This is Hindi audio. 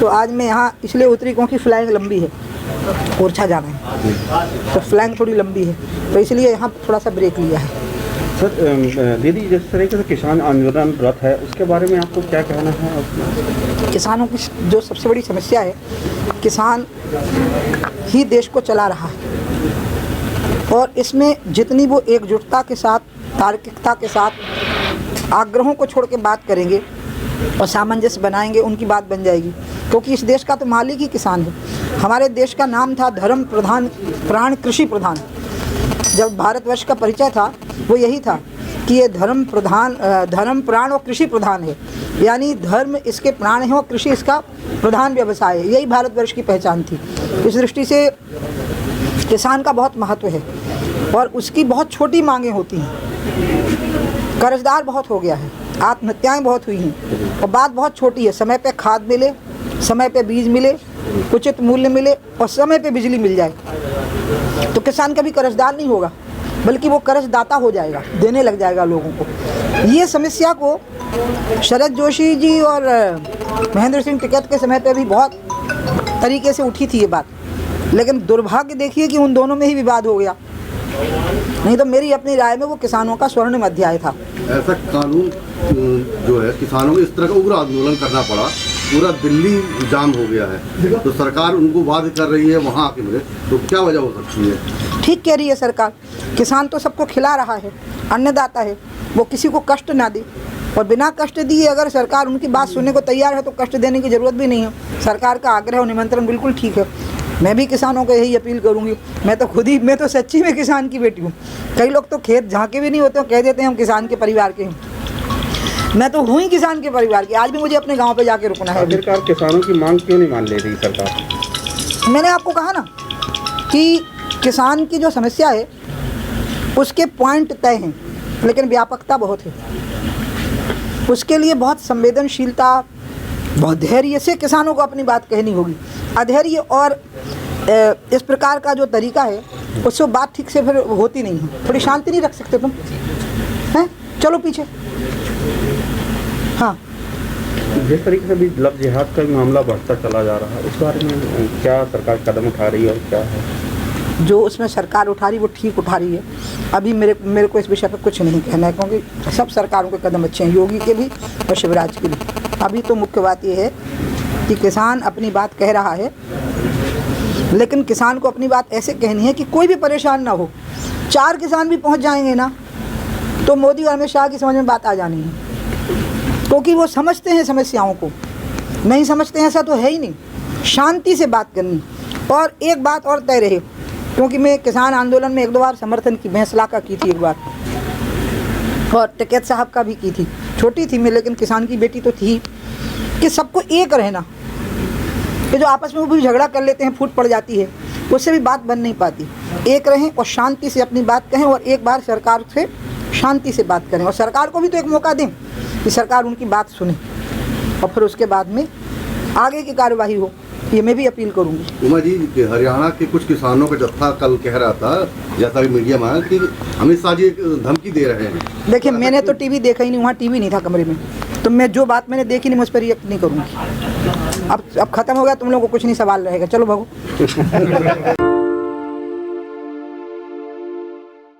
तो आज मैं यहाँ इसलिए उतरी क्योंकि फ्लाइंग लंबी है, ओरछा जाना है तो फ्लाइंग थोड़ी लंबी है, तो इसलिए यहाँ थोड़ा सा ब्रेक लिया है। सर दीदी, जिस तरीके से किसान आंदोलनरत है उसके बारे में आपको क्या कहना है? किसानों की जो सबसे बड़ी समस्या है, किसान ही देश को चला रहा है और इसमें जितनी वो एकजुटता के साथ, तार्किकता के साथ आग्रहों को छोड़ के बात करेंगे और सामंजस्य बनाएंगे, उनकी बात बन जाएगी। क्योंकि इस देश का तो मालिक ही किसान है। हमारे देश का नाम था धर्म प्रधान प्राण कृषि प्रधान। जब भारतवर्ष का परिचय था वो यही था कि ये धर्म प्राण और कृषि प्रधान है, यानी धर्म इसके प्राण है और कृषि इसका प्रधान व्यवसाय है। यही भारतवर्ष की पहचान थी। इस दृष्टि से किसान का बहुत महत्व है और उसकी बहुत छोटी मांगें होती हैं। कर्जदार बहुत हो गया है, आत्महत्याएं बहुत हुई हैं और बात बहुत छोटी है। समय पे खाद मिले, समय पे बीज मिले, उचित मूल्य मिले और समय पे बिजली मिल जाए तो किसान कभी कर्जदार नहीं होगा, बल्कि वो कर्जदाता हो जाएगा, देने लग जाएगा लोगों को। ये समस्या को शरद जोशी जी और महेंद्र सिंह टिकैत के समय पे भी बहुत तरीके से उठी थी ये बात, लेकिन दुर्भाग्य देखिए कि उन दोनों में ही विवाद हो गया। नहीं तो मेरी अपनी राय में वो किसानों का स्वर्णिम अध्याय था। ऐसा कानून जो है किसानों को इस तरह का उग्र आंदोलन करना पड़ा, पूरा दिल्ली जाम हो गया है, तो सरकार उनको बाध्य कर रही है वहाँ आके मिले, तो क्या वजह हो सकती है? ठीक कह रही है सरकार। किसान तो सबको खिला रहा है, अन्नदाता है, वो किसी को कष्ट ना दे और बिना कष्ट दिए अगर सरकार उनकी बात सुनने को तैयार है तो कष्ट देने की ज़रूरत भी नहीं है। सरकार का आग्रह और निमंत्रण बिल्कुल ठीक है। मैं भी किसानों को यही अपील करूंगी। मैं तो सच्ची में किसान की बेटी हूँ। कई लोग तो खेत झांके भी नहीं होते, कह देते हैं हम किसान के परिवार के हैं। मैं तो हूँ ही किसान के परिवार की। आज भी मुझे अपने गांव पे जाके रुकना है। आखिरकार किसानों की मांग क्यों नहीं मान ले रही सरकार? मैंने आपको कहा ना कि किसान की जो समस्या है उसके पॉइंट तय हैं, लेकिन व्यापकता बहुत है। उसके लिए बहुत संवेदनशीलता, बहुत धैर्य से किसानों को अपनी बात कहनी होगी। अधैर्य और इस प्रकार का जो तरीका है उससे बात ठीक से फिर होती नहीं है। थोड़ी शांति नहीं रख सकते तुम हैं? चलो पीछे। हाँ, जिस तरीके से भी लव जिहाद का मामला बढ़ता चला जा रहा है, इस बारे में क्या सरकार कदम उठा रही है और क्या है? जो उसमें सरकार उठा रही वो ठीक उठा रही है। अभी मेरे को इस विषय पर कुछ नहीं कहना है, क्योंकि सब सरकारों के कदम अच्छे हैं, योगी के भी और शिवराज के भी। अभी तो मुख्य बात यह है कि किसान अपनी बात कह रहा है, लेकिन किसान को अपनी बात ऐसे कहनी है कि कोई भी परेशान ना हो। 4 किसान भी पहुंच जाएंगे ना तो मोदी और अमित शाह की समझ में बात आ जानी है, क्योंकि वो समझते हैं समस्याओं को। नहीं समझते हैं ऐसा तो है ही नहीं। शांति से बात करनी। और एक बात और तय रहे, क्योंकि मैं किसान आंदोलन में 1-2 बार समर्थन की भैंसला का की थी एक बार, और टिकैत साहब का भी की थी। छोटी थी मैं, लेकिन किसान की बेटी तो थी। कि सबको एक रहना, कि जो आपस में वो भी झगड़ा कर लेते हैं, फूट पड़ जाती है, उससे भी बात बन नहीं पाती। एक रहें और शांति से अपनी बात कहें और एक बार सरकार से शांति से बात करें, और सरकार को भी तो एक मौका दें कि सरकार उनकी बात सुने और फिर उसके बाद में आगे की कार्यवाही हो। ये मैं भी अपील करूंगी। उमा जी, हरियाणा के कुछ किसानों का जत्था कल कह रहा था, जैसा कि मीडिया में आया, कि अमित शाह जी धमकी दे रहे हैं। देखिए, मैंने तो टीवी देखा ही नहीं, वहाँ टीवी नहीं था कमरे में, तो मैं जो बात मैंने देखी नहीं, मैं उस पर रिएक्ट नहीं करूँगी। अब ख़त्म हो गया, तुम लोगों को कुछ नहीं सवाल रहेगा। चलो भागो।